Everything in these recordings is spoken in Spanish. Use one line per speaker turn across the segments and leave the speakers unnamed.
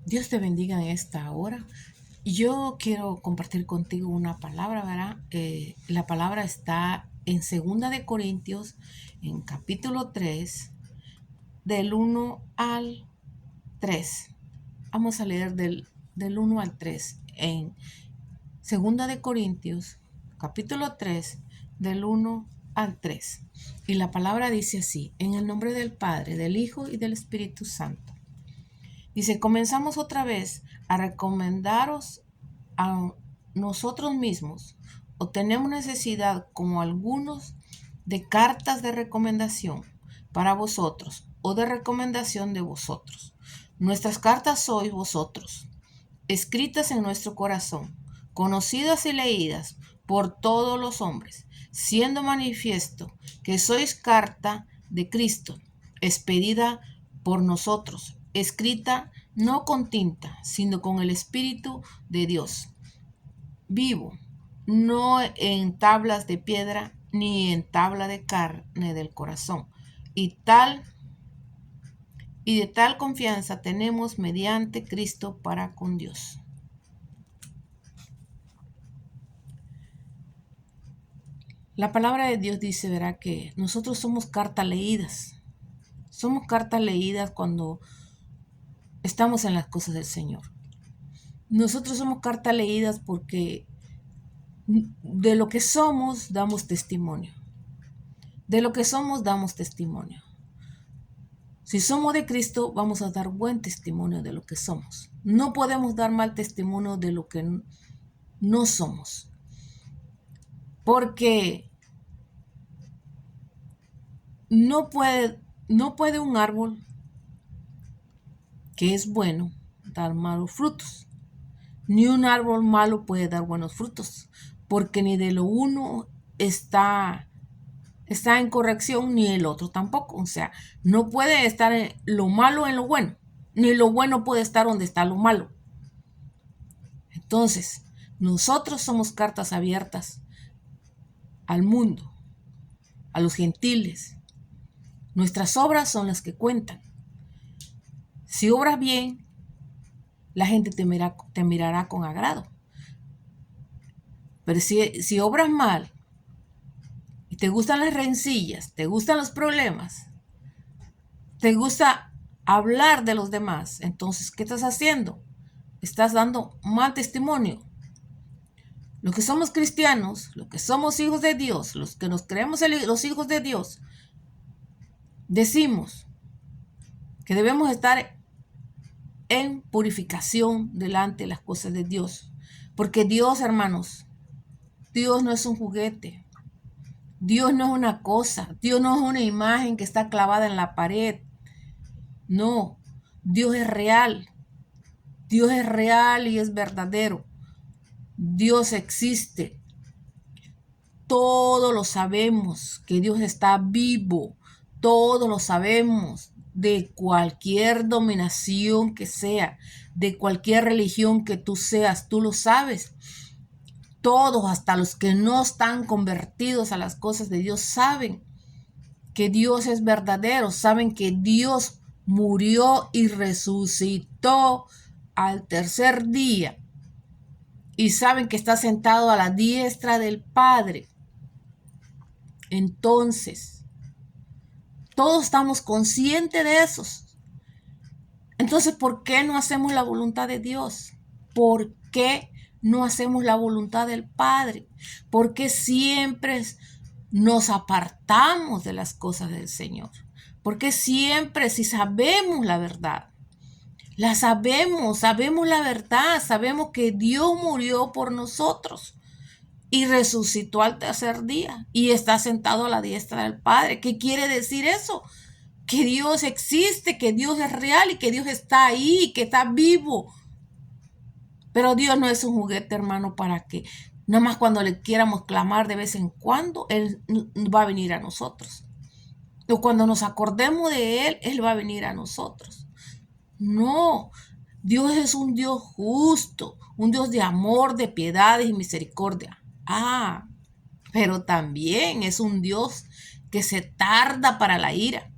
Dios te bendiga en esta hora. Yo quiero compartir contigo una palabra, ¿verdad? La palabra está en 2 en capítulo 3, del 1 al 3. Vamos a leer del 1 al 3 en 2 capítulo 3, del 1 al 3. Y la palabra dice así: en el nombre del Padre, del Hijo y del Espíritu Santo. Dice, comenzamos otra vez a recomendaros a nosotros mismos, o tenemos necesidad, como algunos, de cartas de recomendación para vosotros, o de recomendación de vosotros. Nuestras cartas sois vosotros, escritas en nuestro corazón, conocidas y leídas por todos los hombres, siendo manifiesto que sois carta de Cristo, expedida por nosotros, escrita no con tinta, sino con el Espíritu de Dios, vivo, no en tablas de piedra, ni en tabla de carne del corazón. Y de tal confianza tenemos mediante Cristo para con Dios. La palabra de Dios dice, verá, que nosotros somos cartas leídas. Somos cartas leídas cuando estamos en las cosas del Señor. Nosotros somos cartas leídas porque de lo que somos damos testimonio. De lo que somos damos testimonio. Si somos de Cristo, vamos a dar buen testimonio de lo que somos. No podemos dar mal testimonio de lo que no somos. Porque no puede un árbol que es bueno dar malos frutos. Ni un árbol malo puede dar buenos frutos, porque ni de lo uno está en corrección, ni el otro tampoco. O sea, no puede estar lo malo en lo bueno, ni lo bueno puede estar donde está lo malo. Entonces, nosotros somos cartas abiertas al mundo, a los gentiles. Nuestras obras son las que cuentan. Si obras bien, la gente te mirará con agrado. Pero si obras mal, y te gustan las rencillas, te gustan los problemas, te gusta hablar de los demás, entonces, ¿qué estás haciendo? Estás dando mal testimonio. Los que somos cristianos, los que somos hijos de Dios, los que nos creemos los hijos de Dios, decimos que debemos estar en purificación delante de las cosas de Dios. Porque Dios, hermanos, Dios no es un juguete. Dios no es una cosa. Dios no es una imagen que está clavada en la pared. No, Dios es real. Dios es real y es verdadero. Dios existe. Todos lo sabemos que Dios está vivo. Todos lo sabemos, de cualquier dominación que sea, de cualquier religión que tú seas, tú lo sabes. Todos, hasta los que no están convertidos a las cosas de Dios, saben que Dios es verdadero, saben que Dios murió y resucitó al tercer día, y saben que está sentado a la diestra del Padre. Entonces, todos estamos conscientes de eso. Entonces, ¿por qué no hacemos la voluntad de Dios? ¿Por qué no hacemos la voluntad del Padre? ¿Por qué siempre nos apartamos de las cosas del Señor? ¿Por qué siempre, si sabemos la verdad, sabemos la verdad, sabemos que Dios murió por nosotros y resucitó al tercer día y está sentado a la diestra del Padre? ¿Qué quiere decir eso? Que Dios existe, que Dios es real y que Dios está ahí, que está vivo. Pero Dios no es un juguete, hermano, para que nada más cuando le quieramos clamar de vez en cuando, Él va a venir a nosotros. O cuando nos acordemos de Él va a venir a nosotros. No, Dios es un Dios justo, un Dios de amor, de piedad y misericordia. Pero también es un Dios que se tarda para la ira.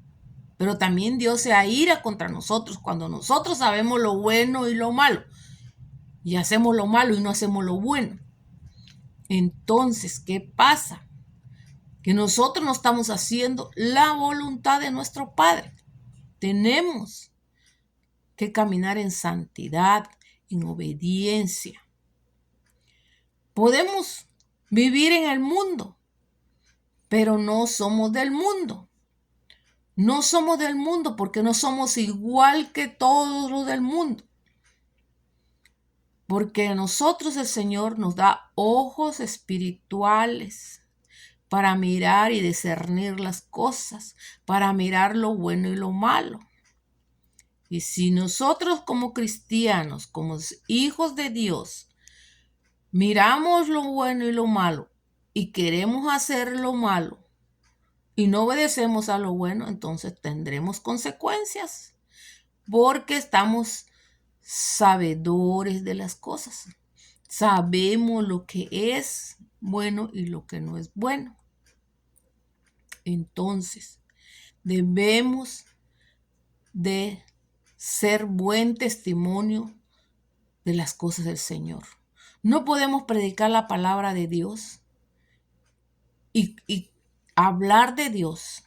pero también Dios se aira contra nosotros cuando nosotros sabemos lo bueno y lo malo y hacemos lo malo y no hacemos lo bueno. Entonces, ¿qué pasa? Que nosotros no estamos haciendo la voluntad de nuestro Padre. Tenemos que caminar en santidad, en obediencia. Podemos vivir en el mundo, pero no somos del mundo. No somos del mundo porque no somos igual que todos los del mundo. Porque a nosotros el Señor nos da ojos espirituales para mirar y discernir las cosas, para mirar lo bueno y lo malo. Y si nosotros como cristianos, como hijos de Dios, miramos lo bueno y lo malo y queremos hacer lo malo y no obedecemos a lo bueno, entonces tendremos consecuencias porque estamos sabedores de las cosas. Sabemos lo que es bueno y lo que no es bueno. Entonces, debemos de ser buen testimonio de las cosas del Señor. No podemos predicar la palabra de Dios y hablar de Dios,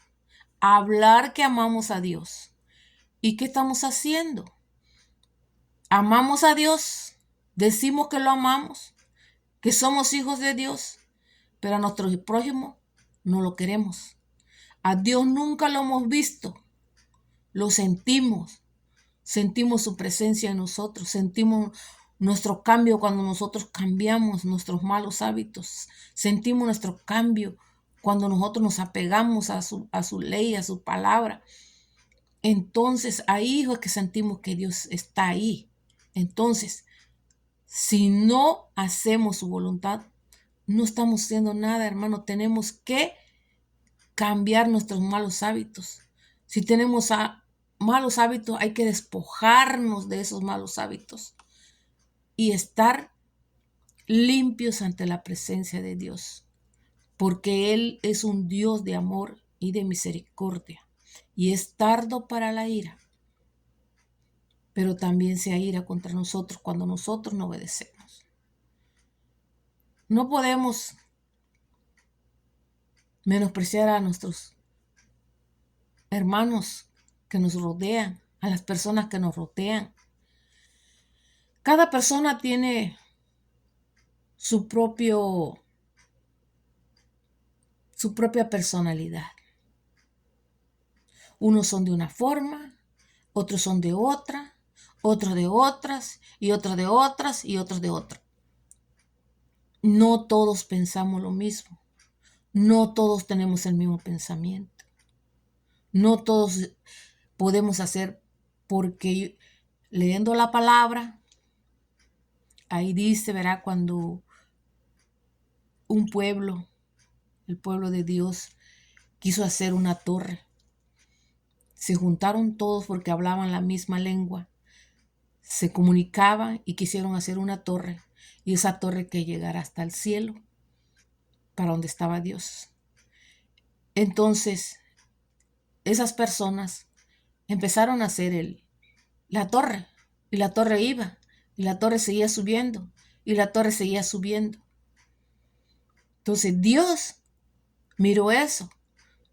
hablar que amamos a Dios. ¿Y qué estamos haciendo? Amamos a Dios, decimos que lo amamos, que somos hijos de Dios, pero a nuestro prójimo no lo queremos. A Dios nunca lo hemos visto, lo sentimos, sentimos su presencia en nosotros, sentimos nuestro cambio cuando nosotros cambiamos nuestros malos hábitos, sentimos nuestro cambio cuando nosotros nos apegamos a su ley, a su palabra. Entonces ahí es que sentimos que Dios está ahí. Entonces, si no hacemos su voluntad, no estamos haciendo nada, hermano. Tenemos que cambiar nuestros malos hábitos. Si tenemos malos hábitos, hay que despojarnos de esos malos hábitos y estar limpios ante la presencia de Dios, porque Él es un Dios de amor y de misericordia y es tardo para la ira, pero también se aira contra nosotros cuando nosotros no obedecemos. No podemos menospreciar a nuestros hermanos que nos rodean, a las personas que nos rodean. Cada persona tiene su propia personalidad. Unos son de una forma, otros son de otra, otros de otras, y otros de otras, y otros de otra. No todos pensamos lo mismo. No todos tenemos el mismo pensamiento. No todos podemos hacer, porque leyendo la palabra, ahí dice, verá, cuando un pueblo, el pueblo de Dios, quiso hacer una torre. Se juntaron todos porque hablaban la misma lengua. Se comunicaban y quisieron hacer una torre. Y esa torre que llegara hasta el cielo, para donde estaba Dios. Entonces, esas personas empezaron a hacer la torre. Y la torre iba. Y la torre seguía subiendo. Y la torre seguía subiendo. Entonces Dios miró eso.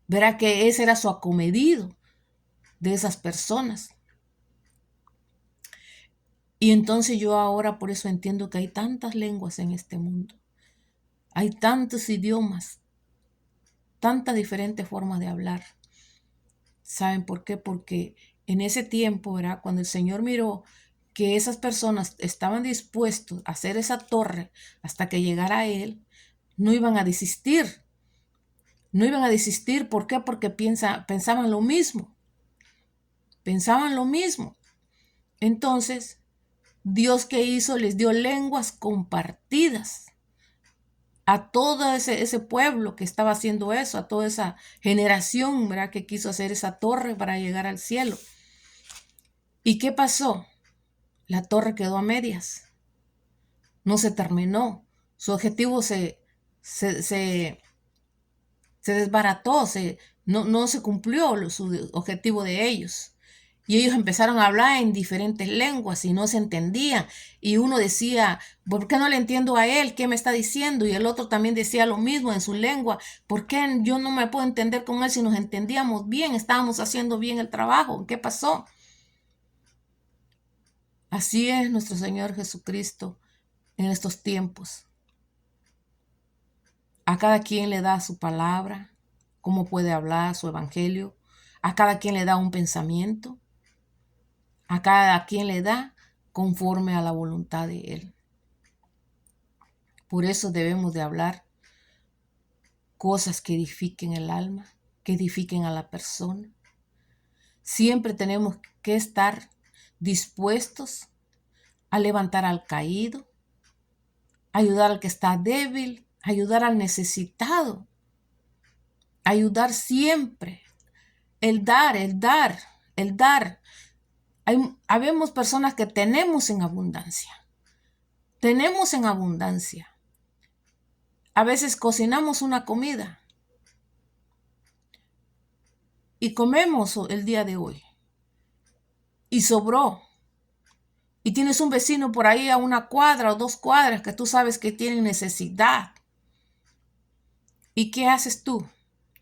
Verá que ese era su acomedido de esas personas. Y entonces yo ahora por eso entiendo que hay tantas lenguas en este mundo. Hay tantos idiomas, tantas diferentes formas de hablar. ¿Saben por qué? Porque en ese tiempo, ¿verdad? Cuando el Señor miró que esas personas estaban dispuestos a hacer esa torre hasta que llegara a Él, no iban a desistir. No iban a desistir. ¿Por qué? Porque pensaban lo mismo. Pensaban lo mismo. Entonces, Dios, ¿qué hizo? Les dio lenguas compartidas a todo ese pueblo que estaba haciendo eso, a toda esa generación, ¿verdad? Que quiso hacer esa torre para llegar al cielo. ¿Y qué pasó? La torre quedó a medias. No se terminó. Su objetivo se se desbarató, no se cumplió su objetivo de ellos. Y ellos empezaron a hablar en diferentes lenguas y no se entendían. Y uno decía, ¿por qué no le entiendo a él? ¿Qué me está diciendo? Y el otro también decía lo mismo en su lengua. ¿Por qué yo no me puedo entender con él si nos entendíamos bien? Estábamos haciendo bien el trabajo. ¿Qué pasó? Así es nuestro Señor Jesucristo en estos tiempos. A cada quien le da su palabra, cómo puede hablar su evangelio. A cada quien le da un pensamiento. A cada quien le da conforme a la voluntad de Él. Por eso debemos de hablar cosas que edifiquen el alma, que edifiquen a la persona. Siempre tenemos que estar dispuestos a levantar al caído, ayudar al que está débil, ayudar al necesitado, ayudar siempre, el dar, el dar, el dar. Habemos personas que tenemos en abundancia. Tenemos en abundancia. A veces cocinamos una comida y comemos el día de hoy y sobró. Y tienes un vecino por ahí a 1 cuadra o 2 cuadras que tú sabes que tienen necesidad. ¿Y qué haces tú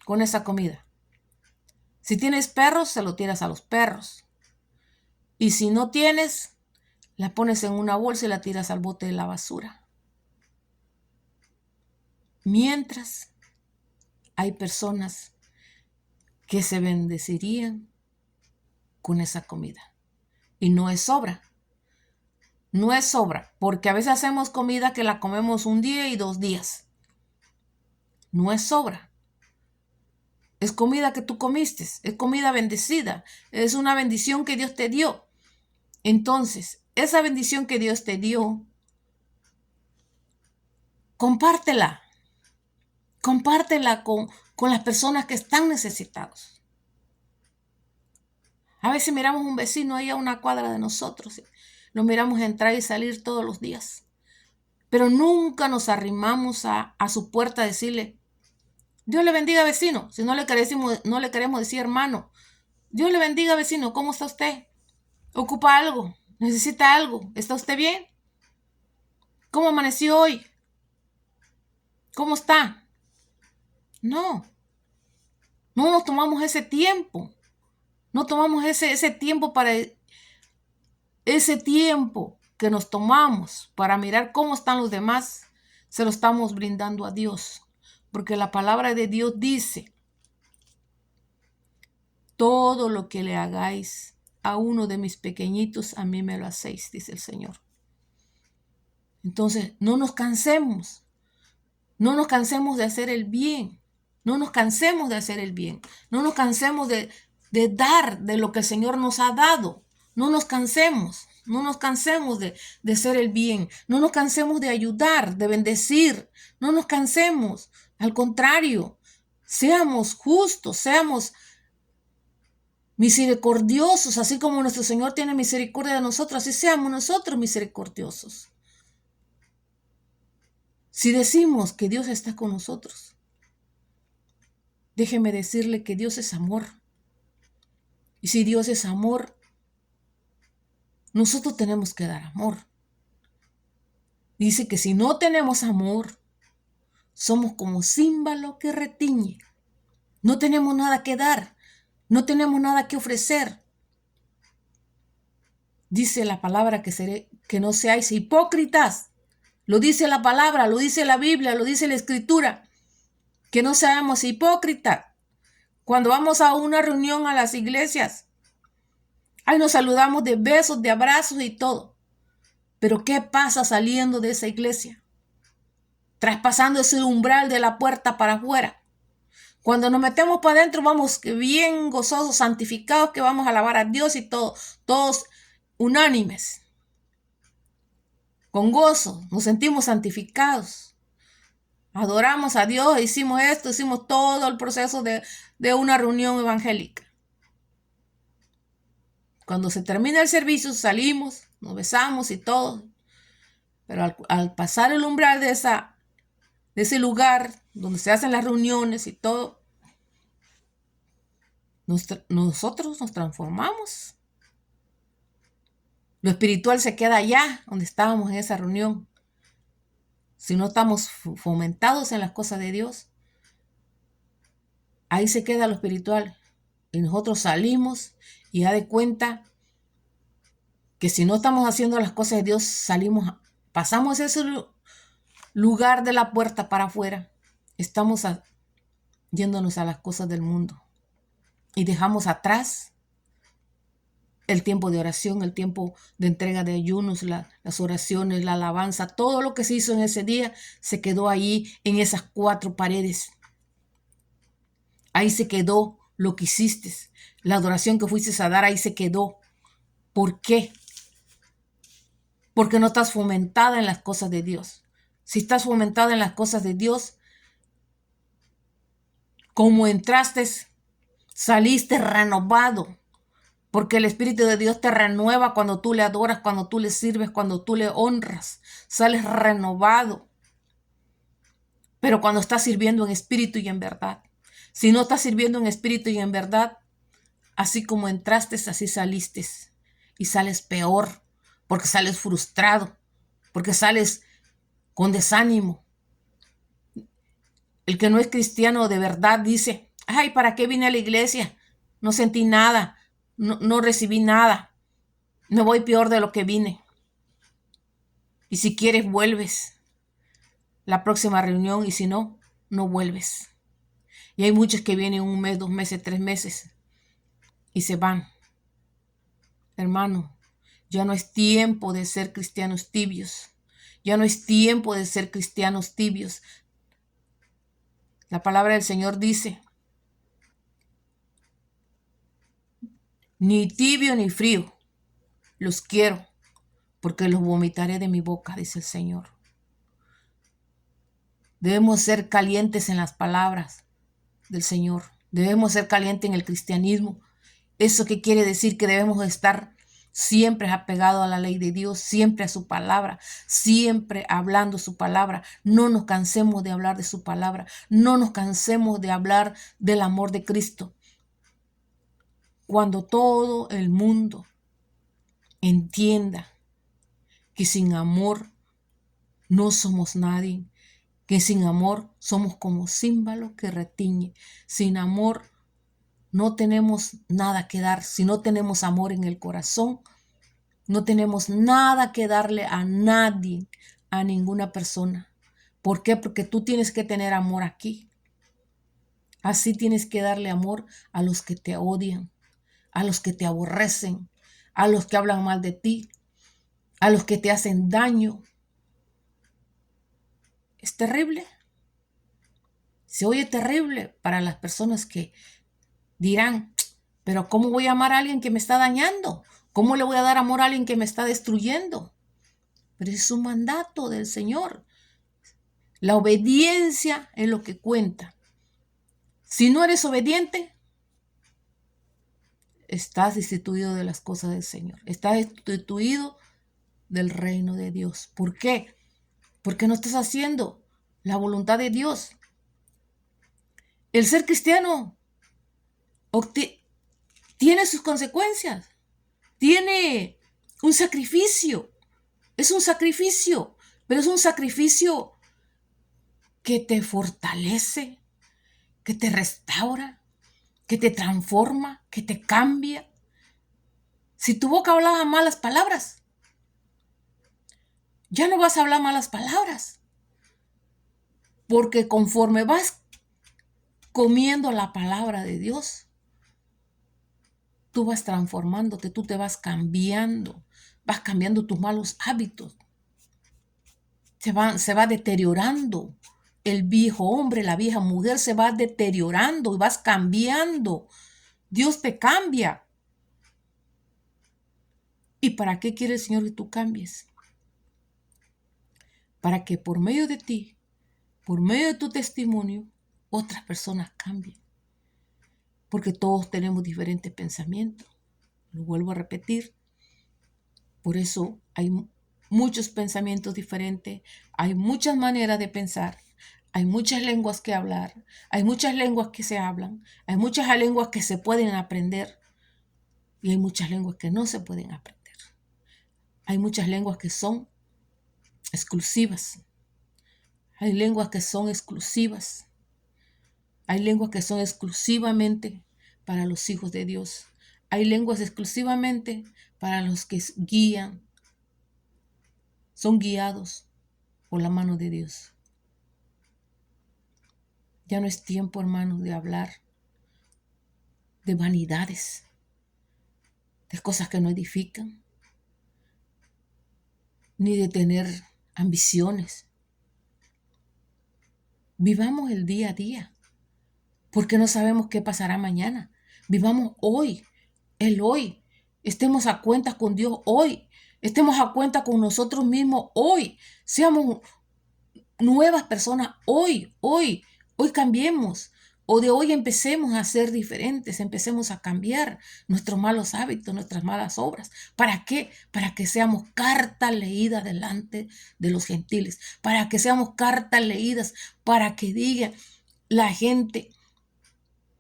con esa comida? Si tienes perros, se lo tiras a los perros. Y si no tienes, la pones en una bolsa y la tiras al bote de la basura. Mientras hay personas que se bendecirían con esa comida. Y no es sobra. No es sobra, porque a veces hacemos comida que la comemos 1 día y 2 días. No es sobra. Es comida que tú comiste, es comida bendecida, es una bendición que Dios te dio. Entonces, esa bendición que Dios te dio, compártela. Compártela con las personas que están necesitados. A veces miramos un vecino ahí a 1 cuadra de nosotros. Lo miramos entrar y salir todos los días. Pero nunca nos arrimamos a su puerta a decirle, Dios le bendiga, vecino. Si no le queremos decir hermano. Dios le bendiga, vecino. ¿Cómo está usted? ¿Ocupa algo? ¿Necesita algo? ¿Está usted bien? ¿Cómo amaneció hoy? ¿Cómo está? No. No nos tomamos ese tiempo. No tomamos ese tiempo para ese tiempo que nos tomamos para mirar cómo están los demás. Se lo estamos brindando a Dios. Porque la palabra de Dios dice, todo lo que le hagáis a uno de mis pequeñitos, a mí me lo hacéis, dice el Señor. Entonces, no nos cansemos. No nos cansemos de hacer el bien. No nos cansemos de hacer el bien. No nos cansemos de dar de lo que el Señor nos ha dado. No nos cansemos. No nos cansemos de hacer el bien. No nos cansemos de ayudar, de bendecir. No nos cansemos. Al contrario, seamos justos, seamos misericordiosos, así como nuestro Señor tiene misericordia de nosotros, así seamos nosotros misericordiosos. Si decimos que Dios está con nosotros, déjeme decirle que Dios es amor. Y si Dios es amor, nosotros tenemos que dar amor. Dice que si no tenemos amor, somos como címbalo que retiñe. No tenemos nada que dar, no tenemos nada que ofrecer. Dice la palabra que no seáis hipócritas. Lo dice la palabra, lo dice la Biblia, lo dice la Escritura. Que no seamos hipócritas. Cuando vamos a una reunión a las iglesias, ahí nos saludamos de besos, de abrazos y todo. Pero ¿qué pasa saliendo de esa iglesia? Traspasando ese umbral de la puerta para afuera. Cuando nos metemos para adentro vamos bien gozosos, santificados, que vamos a alabar a Dios y todos unánimes. Con gozo, nos sentimos santificados. Adoramos a Dios, hicimos esto, hicimos todo el proceso de una reunión evangélica. Cuando se termina el servicio salimos, nos besamos y todo. Pero al pasar el umbral de esa de ese lugar donde se hacen las reuniones y todo, nosotros nos transformamos. Lo espiritual se queda allá donde estábamos en esa reunión. Si no estamos fomentados en las cosas de Dios, ahí se queda lo espiritual. Y nosotros salimos y da de cuenta que si no estamos haciendo las cosas de Dios, pasamos ese lugar de la puerta para afuera. Estamos yéndonos a las cosas del mundo. Y dejamos atrás el tiempo de oración, el tiempo de entrega de ayunos, las oraciones, la alabanza, todo lo que se hizo en ese día se quedó ahí en esas 4 paredes. Ahí se quedó lo que hiciste, la adoración que fuiste a dar, ahí se quedó. ¿Por qué? Porque no estás fomentada en las cosas de Dios. Si estás fomentada en las cosas de Dios, como entraste, saliste renovado. Porque el Espíritu de Dios te renueva cuando tú le adoras, cuando tú le sirves, cuando tú le honras. Sales renovado. Pero cuando estás sirviendo en espíritu y en verdad. Si no estás sirviendo en espíritu y en verdad, así como entraste, así saliste. Y sales peor, porque sales frustrado, porque sales con desánimo. El que no es cristiano de verdad dice, ay, ¿para qué vine a la iglesia? No sentí nada, no recibí nada. Me voy peor de lo que vine. Y si quieres, vuelves la próxima reunión y si no, no vuelves. Y hay muchos que vienen 1 mes, 2 meses, 3 meses y se van. Hermano, ya no es tiempo de ser cristianos tibios. Ya no es tiempo de ser cristianos tibios. La palabra del Señor dice, ni tibio ni frío, los quiero, porque los vomitaré de mi boca, dice el Señor. Debemos ser calientes en las palabras del Señor. Debemos ser calientes en el cristianismo. ¿Eso qué quiere decir? Que debemos estar siempre apegados a la ley de Dios, siempre a su palabra, siempre hablando su palabra. No nos cansemos de hablar de su palabra. No nos cansemos de hablar del amor de Cristo. Cuando todo el mundo entienda que sin amor no somos nadie, que sin amor somos como címbalo que retiñe. Sin amor no tenemos nada que dar. Si no tenemos amor en el corazón, no tenemos nada que darle a nadie, a ninguna persona. ¿Por qué? Porque tú tienes que tener amor aquí. Así tienes que darle amor a los que te odian, a los que te aborrecen, a los que hablan mal de ti, a los que te hacen daño. Es terrible. Se oye terrible para las personas que dirán, pero ¿cómo voy a amar a alguien que me está dañando? ¿Cómo le voy a dar amor a alguien que me está destruyendo? Pero es un mandato del Señor. La obediencia es lo que cuenta. Si no eres obediente, estás destituido de las cosas del Señor. Estás destituido del reino de Dios. ¿Por qué? Porque no estás haciendo la voluntad de Dios. El ser cristiano tiene sus consecuencias. Tiene un sacrificio. Es un sacrificio, pero es un sacrificio que te fortalece, que te restaura, que te transforma, que te cambia. Si tu boca hablaba malas palabras, ya no vas a hablar malas palabras, porque conforme vas comiendo la palabra de Dios, tú vas transformándote, tú te vas cambiando tus malos hábitos. Se va deteriorando. El viejo hombre, la vieja mujer se va deteriorando y vas cambiando. Dios te cambia. ¿Y para qué quiere el Señor que tú cambies? Para que por medio de ti, por medio de tu testimonio, otras personas cambien. Porque todos tenemos diferentes pensamientos. Lo vuelvo a repetir. Por eso hay muchos pensamientos diferentes, hay muchas maneras de pensar, Hay muchas lenguas que hablar, hay muchas lenguas que se hablan, hay muchas lenguas que se pueden aprender y hay muchas lenguas que no se pueden aprender. Hay muchas lenguas que son exclusivas. Hay lenguas que son exclusivas. Hay lenguas que son exclusivamente para los hijos de Dios. Hay lenguas exclusivamente para los que guían, son guiados por la mano de Dios. Ya no es tiempo, hermanos, de hablar de vanidades, de cosas que no edifican, ni de tener ambiciones. Vivamos el día a día, porque no sabemos qué pasará mañana. Vivamos hoy, el hoy. Estemos a cuenta con Dios hoy. Estemos a cuenta con nosotros mismos hoy. Seamos nuevas personas hoy cambiemos. O de hoy empecemos a ser diferentes, empecemos a cambiar nuestros malos hábitos, nuestras malas obras. ¿Para qué? Para que seamos cartas leídas delante de los gentiles, para que seamos cartas leídas, para que diga la gente,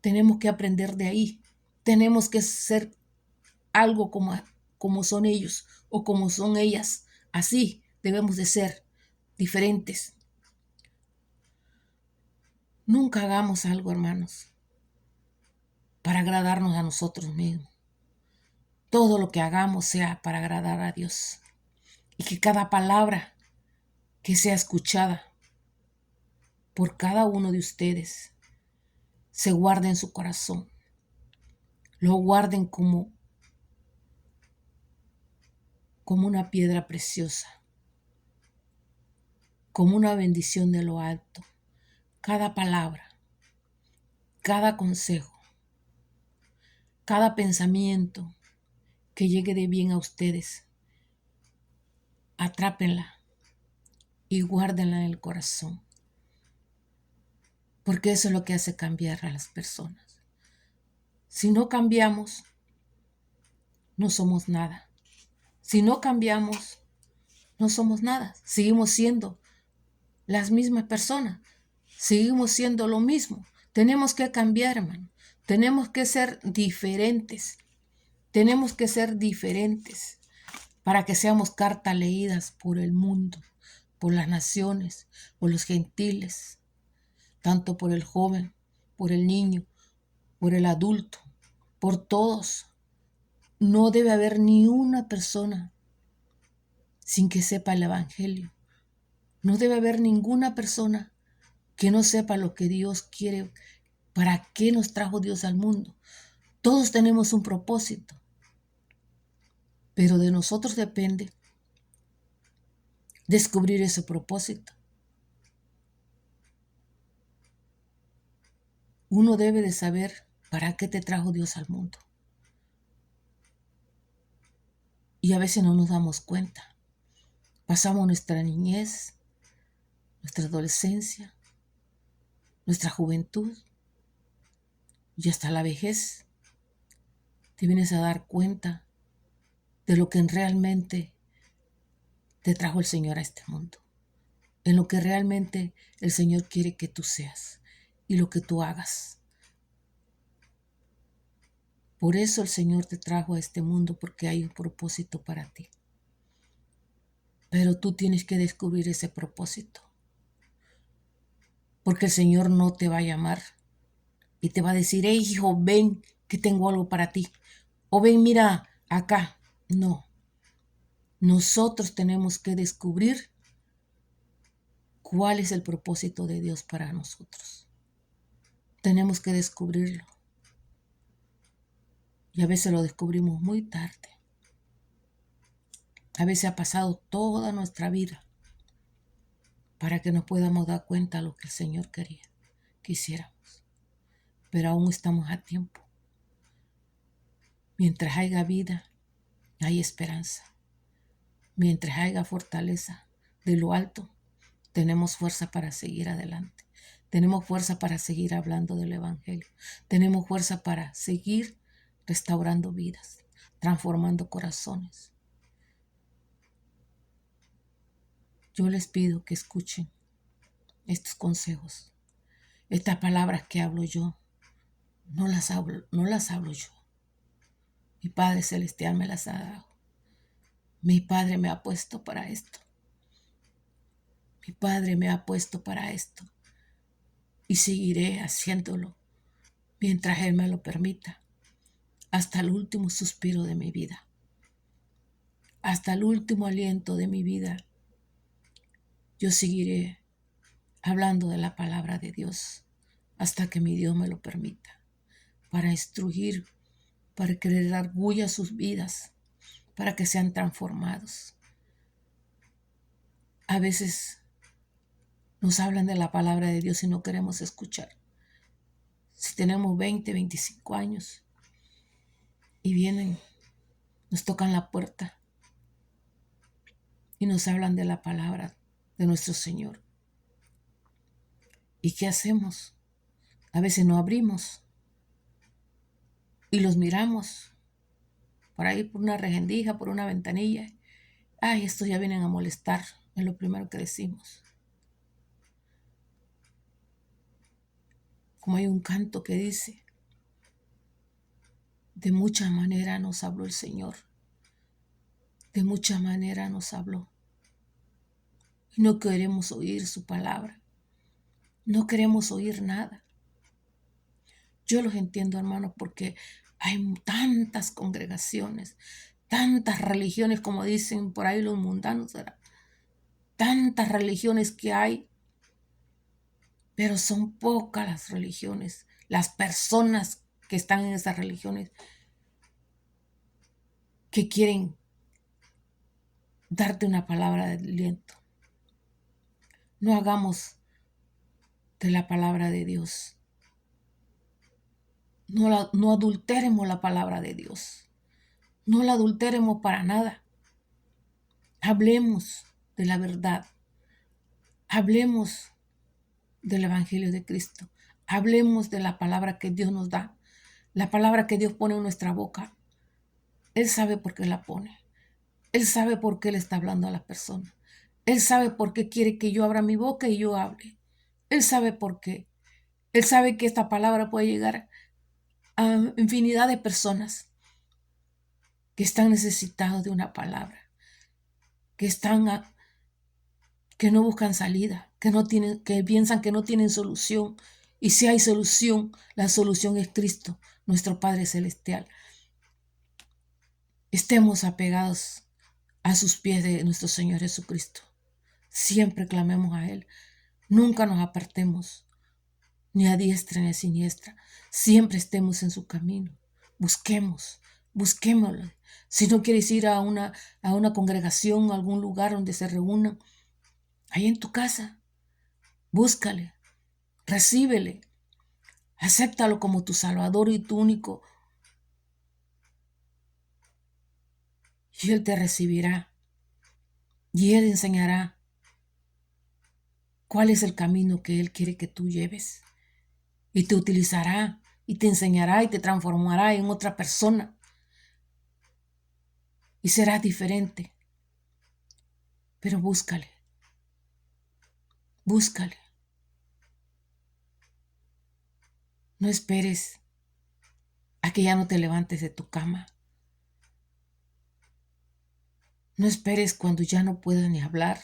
tenemos que aprender de ahí, tenemos que ser algo como son ellos o como son ellas. Así debemos de ser diferentes. Nunca hagamos algo, hermanos, para agradarnos a nosotros mismos. Todo lo que hagamos sea para agradar a Dios. Y que cada palabra que sea escuchada por cada uno de ustedes se guarde en su corazón. Lo guarden como una piedra preciosa, como una bendición de lo alto. Cada palabra, cada consejo, cada pensamiento que llegue de bien a ustedes, atrápenla y guárdenla en el corazón. Porque eso es lo que hace cambiar a las personas. Si no cambiamos, no somos nada. Si no cambiamos, no somos nada. Seguimos siendo las mismas personas. Seguimos siendo lo mismo. Tenemos que cambiar, hermano. Tenemos que ser diferentes. Tenemos que ser diferentes para que seamos cartas leídas por el mundo, por las naciones, por los gentiles, tanto por el joven, por el niño, por el adulto, por todos. No debe haber ni una persona sin que sepa el Evangelio. No debe haber ninguna persona que no sepa lo que Dios quiere, para qué nos trajo Dios al mundo. Todos tenemos un propósito, pero de nosotros depende descubrir ese propósito. Uno debe de saber para qué te trajo Dios al mundo. Y a veces no nos damos cuenta. Pasamos nuestra niñez, nuestra adolescencia, nuestra juventud y hasta la vejez. Te vienes a dar cuenta de lo que realmente te trajo el Señor a este mundo. En lo que realmente el Señor quiere que tú seas y lo que tú hagas. Por eso el Señor te trajo a este mundo, porque hay un propósito para ti. Pero tú tienes que descubrir ese propósito. Porque el Señor no te va a llamar y te va a decir, hey hijo, ven que tengo algo para ti. O ven, mira acá. No. Nosotros tenemos que descubrir cuál es el propósito de Dios para nosotros. Tenemos que descubrirlo. Y a veces lo descubrimos muy tarde. A veces ha pasado toda nuestra vida para que nos podamos dar cuenta de lo que el Señor quería que hiciéramos. Pero aún estamos a tiempo. Mientras haya vida, hay esperanza. Mientras haya fortaleza de lo alto, tenemos fuerza para seguir adelante. Tenemos fuerza para seguir hablando del Evangelio. Tenemos fuerza para seguir restaurando vidas, transformando corazones. Yo les pido que escuchen estos consejos. Estas palabras que hablo yo, no las hablo yo. Mi Padre Celestial me las ha dado. Mi Padre me ha puesto para esto. Mi Padre me ha puesto para esto. Y seguiré haciéndolo mientras Él me lo permita, hasta el último suspiro de mi vida, hasta el último aliento de mi vida. Yo seguiré hablando de la palabra de Dios hasta que mi Dios me lo permita, para instruir, para que les arguya sus vidas, para que sean transformados. A veces nos hablan de la palabra de Dios y no queremos escuchar. Si tenemos 20, 25 años y vienen, nos tocan la puerta y nos hablan de la palabra de nuestro Señor. ¿Y qué hacemos? A veces no abrimos y los miramos por ahí, por una regendija, por una ventanilla. Ay, estos ya vienen a molestar, es lo primero que decimos. Como hay un canto que dice, de mucha manera nos habló el Señor, de mucha manera nos habló. Y no queremos oír su palabra, no queremos oír nada. Yo los entiendo, hermanos, porque hay tantas congregaciones, tantas religiones, como dicen por ahí los mundanos, ¿verdad? Tantas religiones que hay, pero son pocas las religiones, las personas que están en esas religiones que quieren darte una palabra de aliento. No hagamos de la palabra de Dios. No adulteremos la palabra de Dios. No la adulteremos para nada. Hablemos de la verdad. Hablemos del Evangelio de Cristo. Hablemos de la palabra que Dios nos da. La palabra que Dios pone en nuestra boca. Él sabe por qué la pone. Él sabe por qué le está hablando a la persona. Él sabe por qué quiere que yo abra mi boca y yo hable. Él sabe por qué. Él sabe que esta palabra puede llegar a infinidad de personas que están necesitados de una palabra, que no buscan salida, que piensan que no tienen solución. Y si hay solución, la solución es Cristo, nuestro Padre Celestial. Estemos apegados a sus pies de nuestro Señor Jesucristo. Siempre clamemos a Él. Nunca nos apartemos, ni a diestra ni a siniestra. Siempre estemos en su camino. Busquémoslo. Si no quieres ir a una congregación, a algún lugar donde se reúnan, ahí en tu casa, búscale, recíbele, acéptalo como tu Salvador y tu único. Y Él te recibirá. Y Él enseñará cuál es el camino que Él quiere que tú lleves. Y te utilizará, y te enseñará, y te transformará en otra persona. Y serás diferente. Pero búscale. Búscale. No esperes a que ya no te levantes de tu cama. No esperes cuando ya no puedas ni hablar.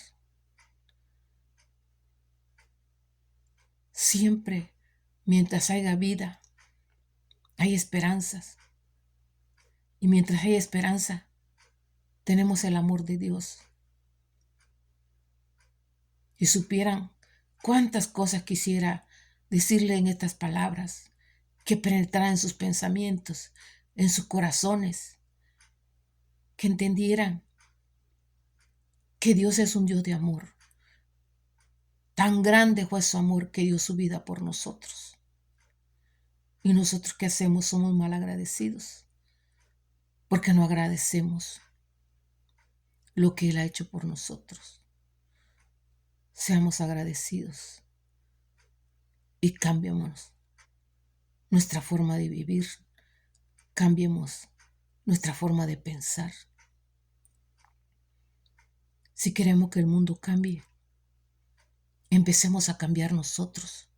Siempre, mientras haya vida, hay esperanzas. Y mientras hay esperanza, tenemos el amor de Dios. Y supieran cuántas cosas quisiera decirle en estas palabras, que penetraran en sus pensamientos, en sus corazones, que entendieran que Dios es un Dios de amor. Tan grande fue su amor que dio su vida por nosotros. Y nosotros, ¿qué hacemos? Somos mal agradecidos, porque no agradecemos lo que Él ha hecho por nosotros. Seamos agradecidos y cambiemos nuestra forma de vivir, cambiemos nuestra forma de pensar. Si queremos que el mundo cambie, empecemos a cambiar nosotros,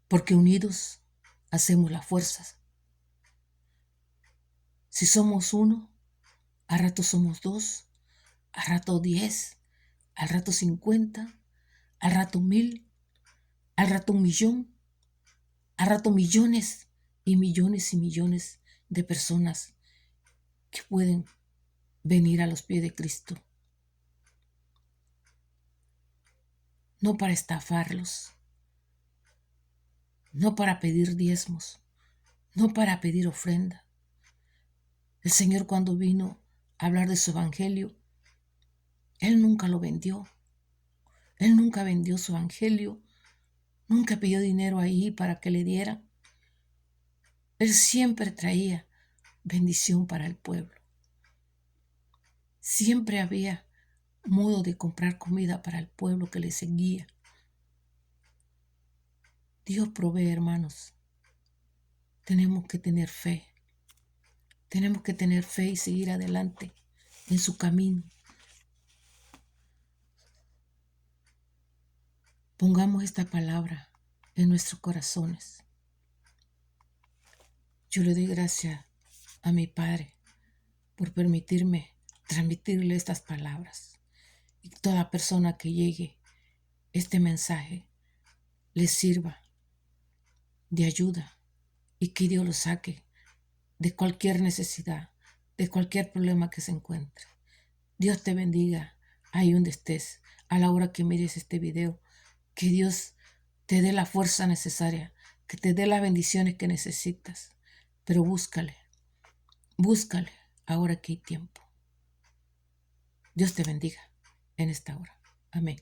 porque unidos hacemos las fuerzas. Si somos uno, al rato somos dos, al rato 10, al rato 50, al rato 1000, al rato 1,000,000, al rato millones y millones y millones de personas que pueden venir a los pies de Cristo. No para estafarlos, no para pedir diezmos, no para pedir ofrenda. El Señor, cuando vino a hablar de su evangelio, Él nunca lo vendió. Él nunca vendió su evangelio, nunca pidió dinero ahí para que le diera. Él siempre traía bendición para el pueblo. Siempre había modo de comprar comida para el pueblo que le seguía. Dios provee, hermanos. Tenemos que tener fe. Tenemos que tener fe y seguir adelante en su camino. Pongamos esta palabra en nuestros corazones. Yo le doy gracias a mi Padre por permitirme transmitirle estas palabras. Y toda persona que llegue este mensaje les sirva de ayuda y que Dios lo saque de cualquier necesidad, de cualquier problema que se encuentre. Dios te bendiga ahí donde estés, a la hora que mires este video. Que Dios te dé la fuerza necesaria, que te dé las bendiciones que necesitas. Pero búscale ahora que hay tiempo. Dios te bendiga en esta hora. Amén.